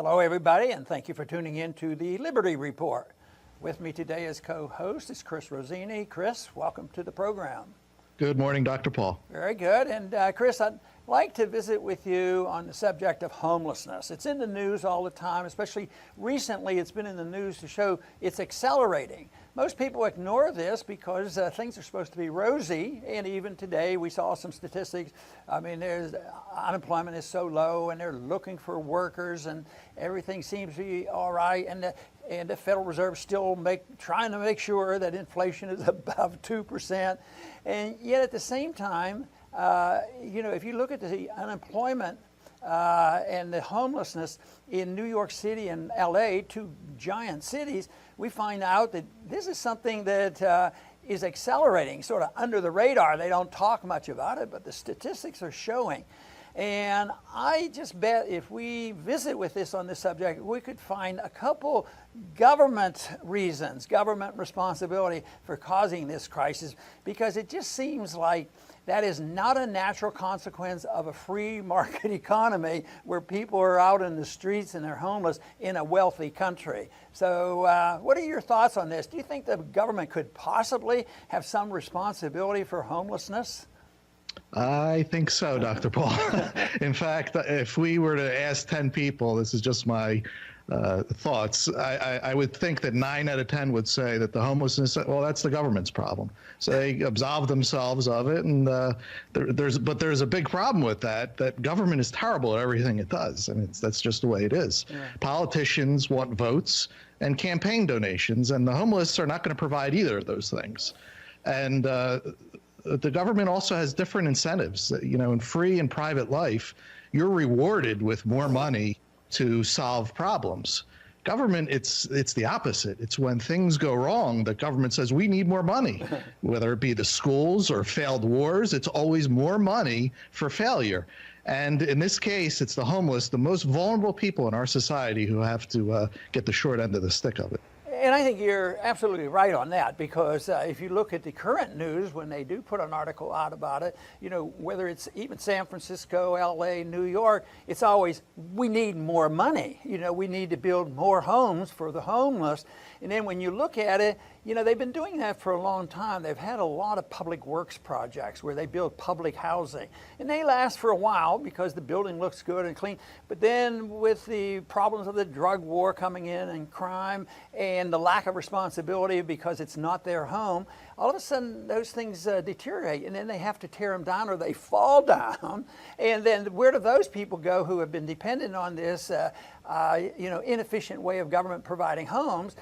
Hello, everybody, and thank you for tuning in to the Liberty Report. With me today as co-host is Chris Rossini. Chris, welcome to the program. Good morning, Dr. Paul. Very good. And Chris, I'd like to visit with you on the subject of homelessness. It's in the news all the time, especially recently it's been in the news to show it's accelerating. Most people ignore this because things are supposed to be rosy, and even today we saw some statistics. I mean, unemployment is so low, and they're looking for workers, and everything seems to be all right. And the Federal Reserve still trying to make sure that inflation is above 2%. And yet at the same time, if you look at the unemployment and the homelessness in New York City and LA, two giant cities, we find out that this is something that is accelerating, sort of under the radar. They don't talk much about it, but the statistics are showing. And I just bet if we visit with this on this subject, we could find a couple government reasons, government responsibility for causing this crisis, because it just seems like that is not a natural consequence of a free market economy where people are out in the streets and they're homeless in a wealthy country. So what are your thoughts on this? Do you think the government could possibly have some responsibility for homelessness? I think so, Dr. Paul. In fact, if we were to ask 10 people, this is just my thoughts, I would think that 9 out of 10 would say that the homelessness, well, that's the government's problem. So they absolve themselves of it, and there's a big problem with that government is terrible at everything it does. I mean, that's just the way it is. Yeah. Politicians want votes and campaign donations, and the homeless are not going to provide either of those things. And the government also has different incentives. You know, in free and private life, you're rewarded with more money to solve problems. Government, it's the opposite. It's when things go wrong, the government says, we need more money. Whether it be the schools or failed wars, it's always more money for failure. And in this case, it's the homeless, the most vulnerable people in our society, who have to get the short end of the stick of it. And I think you're absolutely right on that, because if you look at the current news, when they do put an article out about it, you know, whether it's even San Francisco, LA, New York, it's always, we need more money. You know, we need to build more homes for the homeless. And then when you look at it, you know, they've been doing that for a long time. They've had a lot of public works projects where they build public housing. And they last for a while because the building looks good and clean. But then with the problems of the drug war coming in and crime and the lack of responsibility because it's not their home, all of a sudden those things deteriorate, and then they have to tear them down or they fall down. And then where do those people go who have been dependent on this inefficient way of government providing homes?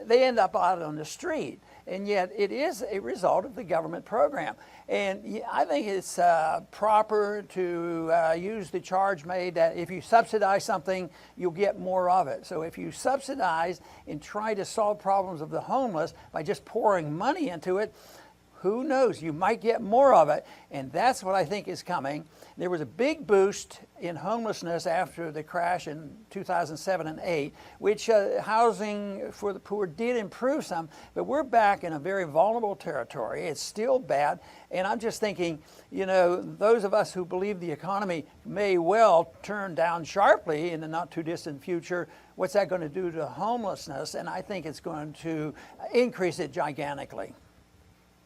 They end up out on the street. And yet it is a result of the government program. And I think it's proper to use the charge made that if you subsidize something, you'll get more of it. So if you subsidize and try to solve problems of the homeless by just pouring money into it, who knows, you might get more of it. And that's what I think is coming. There was a big boost in homelessness after the crash in 2007 and 8, which housing for the poor did improve some, but we're back in a very vulnerable territory. It's still bad. And I'm just thinking, you know, those of us who believe the economy may well turn down sharply in the not too distant future, what's that going to do to homelessness? And I think it's going to increase it gigantically.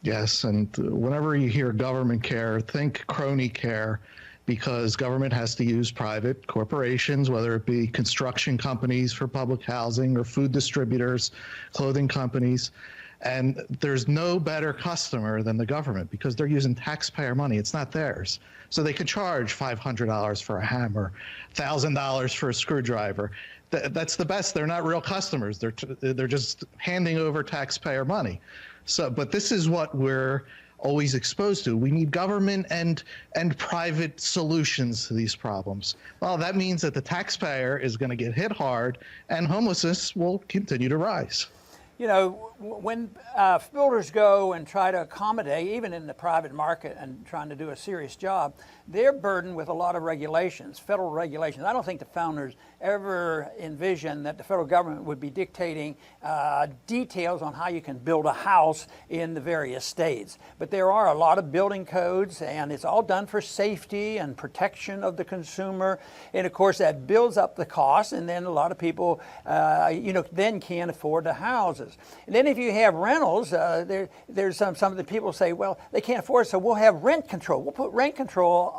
Yes, and whenever you hear government care, think crony care, because government has to use private corporations, whether it be construction companies for public housing or food distributors, clothing companies. And there's no better customer than the government because they're using taxpayer money. It's not theirs. So they can charge $500 for a hammer, $1,000 for a screwdriver. That's the best. They're not real customers. They're just handing over taxpayer money. So, but this is what we're always exposed to. We need government and private solutions to these problems. Well, that means that the taxpayer is going to get hit hard and homelessness will continue to rise. you know, when builders go and try to accommodate, even in the private market and trying to do a serious job, they're burdened with a lot of regulations, federal regulations. I don't think the founders ever envisioned that the federal government would be dictating details on how you can build a house in the various states. But there are a lot of building codes, and it's all done for safety and protection of the consumer. And of course, that builds up the cost, and then a lot of people, then can't afford the houses. And then if you have rentals, there's some of the people say, well, they can't afford it, so we'll have rent control. We'll put rent control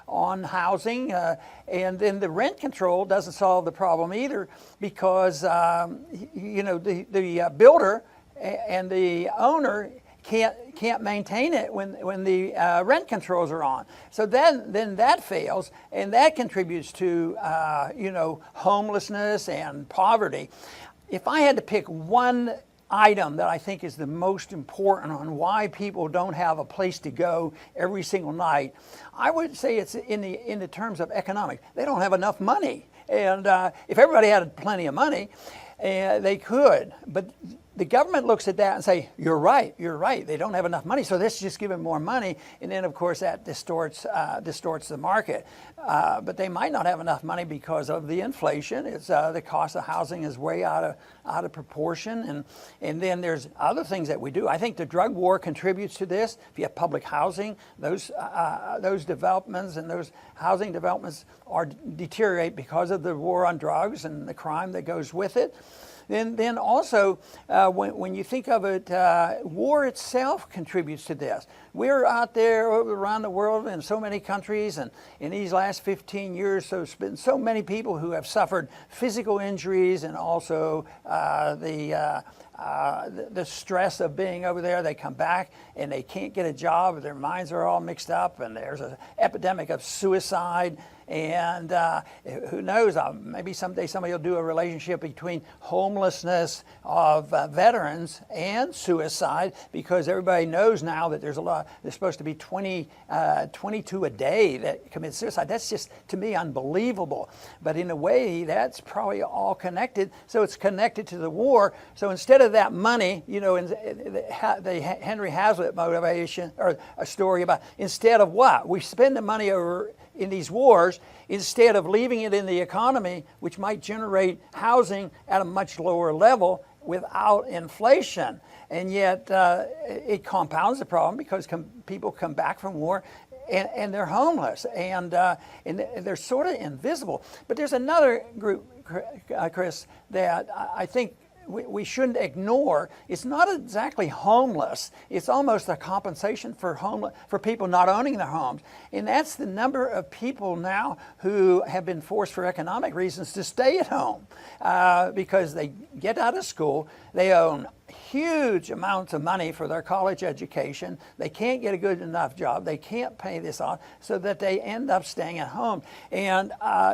on housing, and then the rent control doesn't solve the problem either, because the builder and the owner can't maintain it when the rent controls are on. So then that fails, and that contributes to homelessness and poverty. If I had to pick one item that I think is the most important on why people don't have a place to go every single night, I would say it's in the terms of economic. They don't have enough money, and if everybody had plenty of money, they could. But the government looks at that and say, you're right. They don't have enough money, so let's just give them more money. And then, of course, that distorts the market. But they might not have enough money because of the inflation. It's the cost of housing is way out of proportion. And then there's other things that we do. I think the drug war contributes to this. If you have public housing, those developments and those housing developments deteriorate because of the war on drugs and the crime that goes with it. Then also, when you think of it, war itself contributes to this. We're out there around the world in so many countries, and in these last 15 years, there's been so many people who have suffered physical injuries, and also the stress of being over there. They come back and they can't get a job. Their minds are all mixed up, and there's an epidemic of suicide. And who knows, maybe someday somebody will do a relationship between homelessness of veterans and suicide, because everybody knows now that there's supposed to be 22 a day that commit suicide. That's just, to me, unbelievable. But in a way, that's probably all connected. So it's connected to the war. So instead of that money, in the Henry Hazlitt motivation, or a story about, instead of what? We spend the money over in these wars, instead of leaving it in the economy, which might generate housing at a much lower level without inflation. And yet it compounds the problem, because people come back from war and they're homeless, and they're sort of invisible. But there's another group, Chris, that I think we shouldn't ignore. It's not exactly homeless. It's almost a compensation for people not owning their homes. And that's the number of people now who have been forced for economic reasons to stay at home because they get out of school, they own huge amounts of money for their college education, they can't get a good enough job, they can't pay this off, so that they end up staying at home. And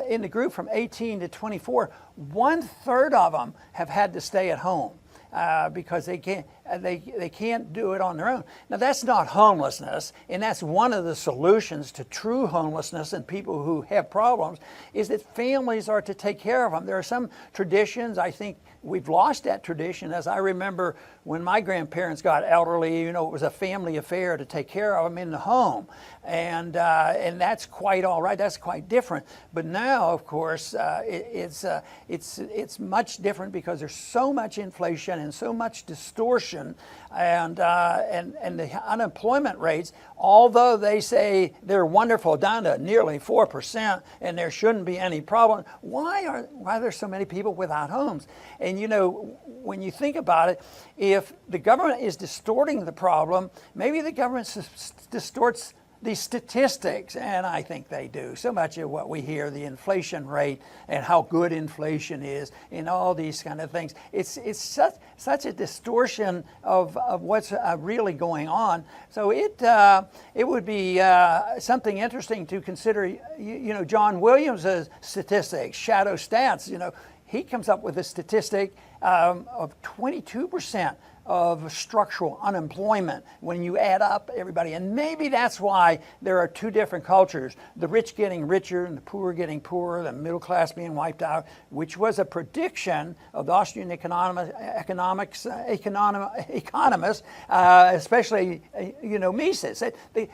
in the group from 18 to 24, 1/3 of them have had to stay at home because they can't do it on their own. Now, that's not homelessness, and that's one of the solutions to true homelessness and people who have problems, is that families are to take care of them. There are some traditions, I think we've lost that tradition. As I remember when my grandparents got elderly, it was a family affair to take care of them in the home. And that's quite all right. That's quite different. But now, of course, it's much different, because there's so much inflation and so much distortion, and the unemployment rates, although they say they're wonderful, down to nearly 4%, and there shouldn't be any problem. Why are there so many people without homes? And when you think about it, if the government is distorting the problem, maybe the government distorts the statistics, and I think they do. So much of what we hear, the inflation rate and how good inflation is, and all these kind of things, it's such a distortion of what's really going on. So it would be something interesting to consider. John Williams' statistics, Shadow Stats. He comes up with a statistic of 22% of structural unemployment when you add up everybody. And maybe that's why there are two different cultures, the rich getting richer and the poor getting poorer, the middle class being wiped out, which was a prediction of the Austrian economists, especially, Mises.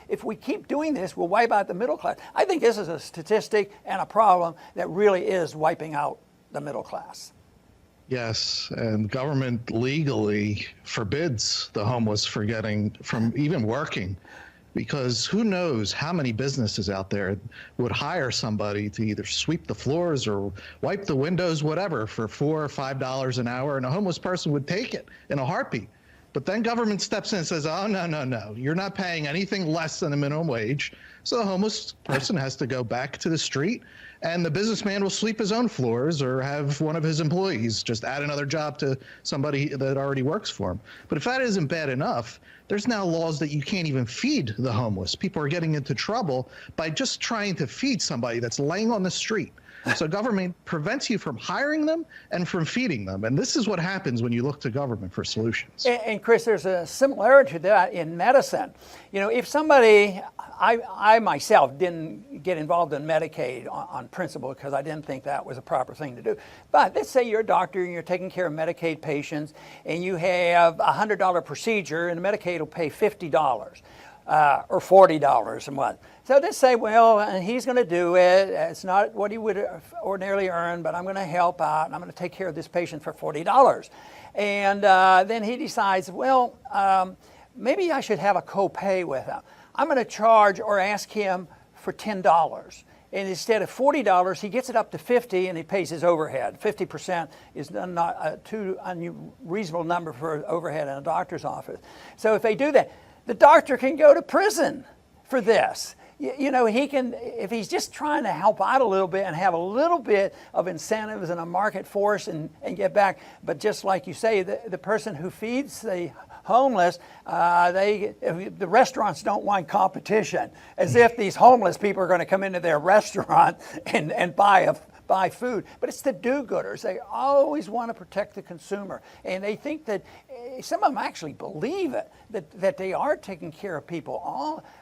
If we keep doing this, we'll wipe out the middle class. I think this is a statistic and a problem that really is wiping out the middle class. Yes, and government legally forbids the homeless from even working, because who knows how many businesses out there would hire somebody to either sweep the floors or wipe the windows, whatever, for $4 or $5 an hour, and a homeless person would take it in a heartbeat. But then government steps in and says, oh, no, you're not paying anything less than the minimum wage. So the homeless person has to go back to the street, and the businessman will sweep his own floors or have one of his employees just add another job to somebody that already works for him. But if that isn't bad enough, there's now laws that you can't even feed the homeless. People are getting into trouble by just trying to feed somebody that's laying on the street. So government prevents you from hiring them and from feeding them. And this is what happens when you look to government for solutions. And Chris, there's a similarity to that in medicine. If somebody, I myself didn't get involved in Medicaid on principle because I didn't think that was a proper thing to do. But let's say you're a doctor and you're taking care of Medicaid patients and you have a $100 procedure and Medicaid will pay $50. Or $40 a month. So they say, well, he's going to do it. It's not what he would ordinarily earn, but I'm going to help out, and I'm going to take care of this patient for $40. And then he decides, well, maybe I should have a copay with him. I'm going to charge or ask him for $10. And instead of $40, he gets it up to $50, and he pays his overhead. 50% is not a too unreasonable number for overhead in a doctor's office. So if they do that, the doctor can go to prison for this. He can, if he's just trying to help out a little bit and have a little bit of incentives and a market force and get back. But just like you say, the person who feeds the homeless, the restaurants don't want competition, as if these homeless people are going to come into their restaurant and buy food. But it's the do-gooders. They always want to protect the consumer. And they think that, some of them actually believe it, that they are taking care of people.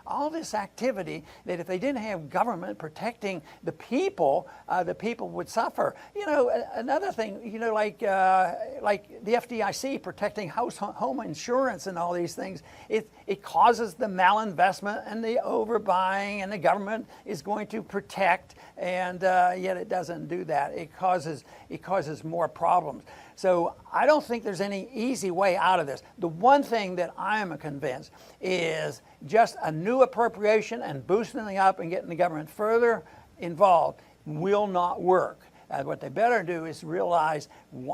All this activity, that if they didn't have government protecting the people would suffer. Another thing, like the FDIC protecting home insurance and all these things, it causes the malinvestment and the overbuying, and the government is going to protect, and yet it doesn't do that. It causes more problems. So I don't think there's any easy way out of this. The one thing that I am convinced is just a new appropriation and boosting it up and getting the government further involved will not work. What they better do is realize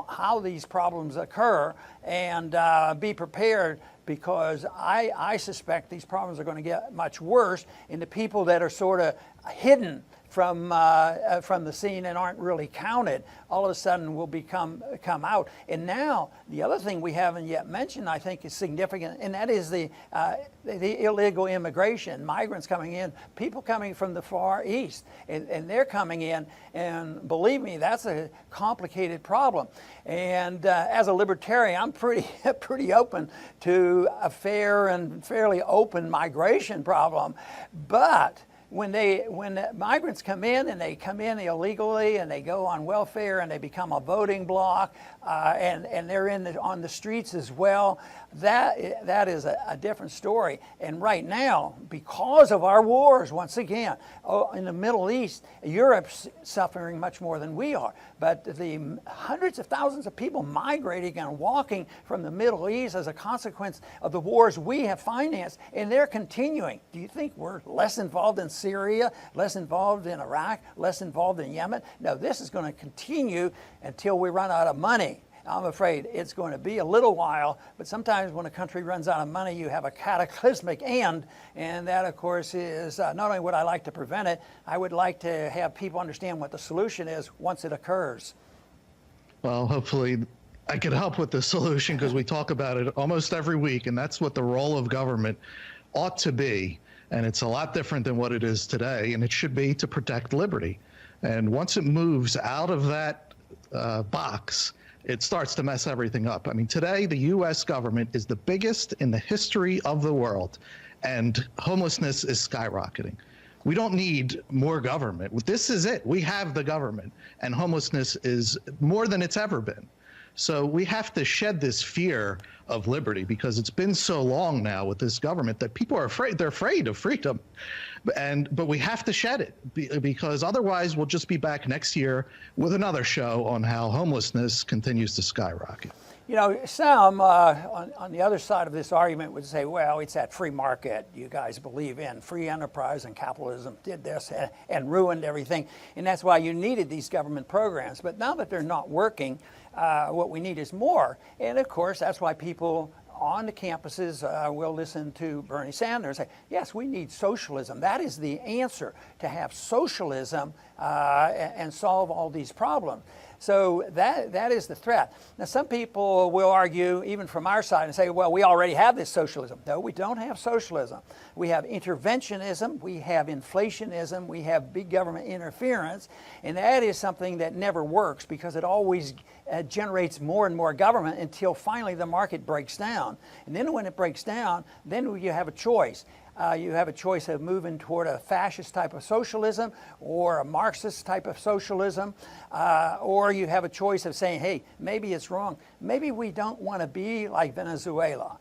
how these problems occur and be prepared, because I suspect these problems are going to get much worse, and the people that are sort of hidden from the scene and aren't really counted, all of a sudden will come out. And now the other thing we haven't yet mentioned, I think, is significant, and that is the illegal immigration, migrants coming in, people coming from the Far East, and they're coming in, and believe me, that's a complicated problem. And as a libertarian, I'm pretty open to a fair and fairly open migration problem, but when migrants come in, and they come in illegally, and they go on welfare, and they become a voting bloc, and they're on the streets as well, that is a different story. And right now, because of our wars, once again, in the Middle East, Europe's suffering much more than we are. But the hundreds of thousands of people migrating and walking from the Middle East as a consequence of the wars we have financed, and they're continuing. Do you think we're less involved in Syria, less involved in Iraq, less involved in Yemen? No, this is going to continue until we run out of money. I'm afraid it's going to be a little while, but sometimes when a country runs out of money, you have a cataclysmic end, and that, of course, is not only would I like to prevent it, I would like to have people understand what the solution is once it occurs. Well, hopefully I could help with the solution, because we talk about it almost every week, and that's what the role of government ought to be. And it's a lot different than what it is today, and it should be to protect liberty. And once it moves out of that box, it starts to mess everything up. I mean, today the U.S. government is the biggest in the history of the world, and homelessness is skyrocketing. We don't need more government. This is it. We have the government, and homelessness is more than it's ever been. So we have to shed this fear of liberty, because it's been so long now with this government that people are afraid. They're afraid of freedom, but we have to shed it, because otherwise we'll just be back next year with another show on how homelessness continues to skyrocket. You know, some on the other side of this argument would say, well, it's that free market you guys believe in. Free enterprise and capitalism did this and ruined everything. And that's why you needed these government programs. But now that they're not working, what we need is more. And of course, that's why people on the campuses will listen to Bernie Sanders say, yes, we need socialism. That is the answer, to have socialism and solve all these problems. So that is the threat. Now, some people will argue, even from our side, and say, well, we already have this socialism. No, we don't have socialism. We have interventionism, we have inflationism, we have big government interference, and that is something that never works, because it always generates more and more government until finally the market breaks down. And then when it breaks down, then you have a choice. You have a choice of moving toward a fascist type of socialism or a Marxist type of socialism, or you have a choice of saying, hey, maybe it's wrong. Maybe we don't want to be like Venezuela.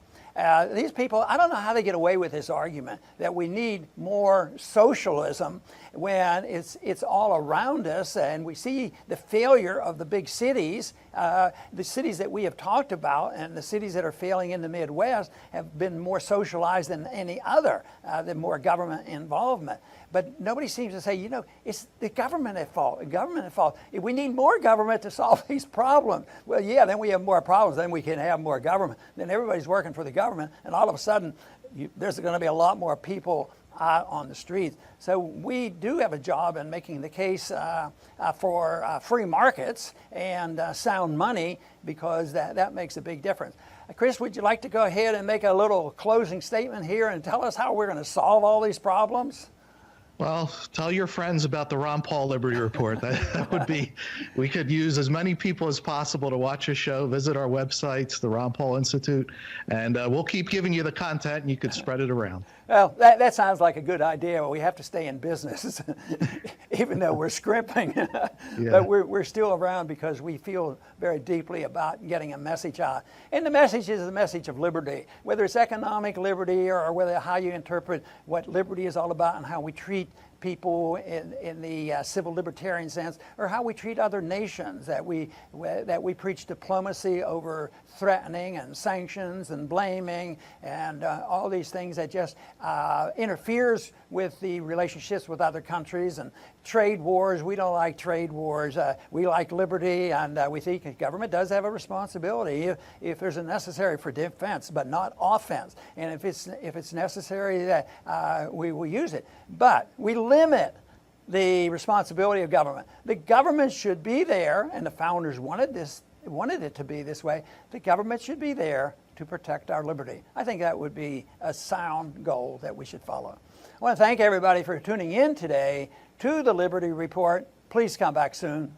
These people, I don't know how they get away with this argument that we need more socialism when it's all around us, and we see the failure of the big cities. The cities that we have talked about and the cities that are failing in the Midwest have been more socialized than any other, the more government involvement. But nobody seems to say, you know, it's the government at fault. The government at fault. If we need more government to solve these problems, well, yeah, then we have more problems. Then we can have more government. Then everybody's working for the government, and all of a sudden, there's going to be a lot more people out on the streets. So we do have a job in making the case for free markets and sound money, because that makes a big difference. Chris, would you like to go ahead and make a little closing statement here and tell us how we're going to solve all these problems? Well, tell your friends about the Ron Paul Liberty Report. That would be, we could use as many people as possible to watch a show, visit our websites, the Ron Paul Institute, and we'll keep giving you the content, and you could spread it around. Well, that sounds like a good idea. We have to stay in business, even though we're scrimping. Yeah. But we're still around because we feel very deeply about getting a message out. And the message is the message of liberty, whether it's economic liberty or whether how you interpret what liberty is all about and how we treat people in the civil libertarian sense, or how we treat other nations, that we preach diplomacy over threatening and sanctions and blaming and all these things that just interferes with the relationships with other countries, and trade wars. We don't like trade wars. We like liberty, and we think the government does have a responsibility if there's a necessary for defense, but not offense. And if it's necessary, that we will use it. But we limit the responsibility of government. The government should be there, and the founders wanted it to be this way. The government should be there to protect our liberty. I think that would be a sound goal that we should follow. I want to thank everybody for tuning in today to the Liberty Report. Please come back soon.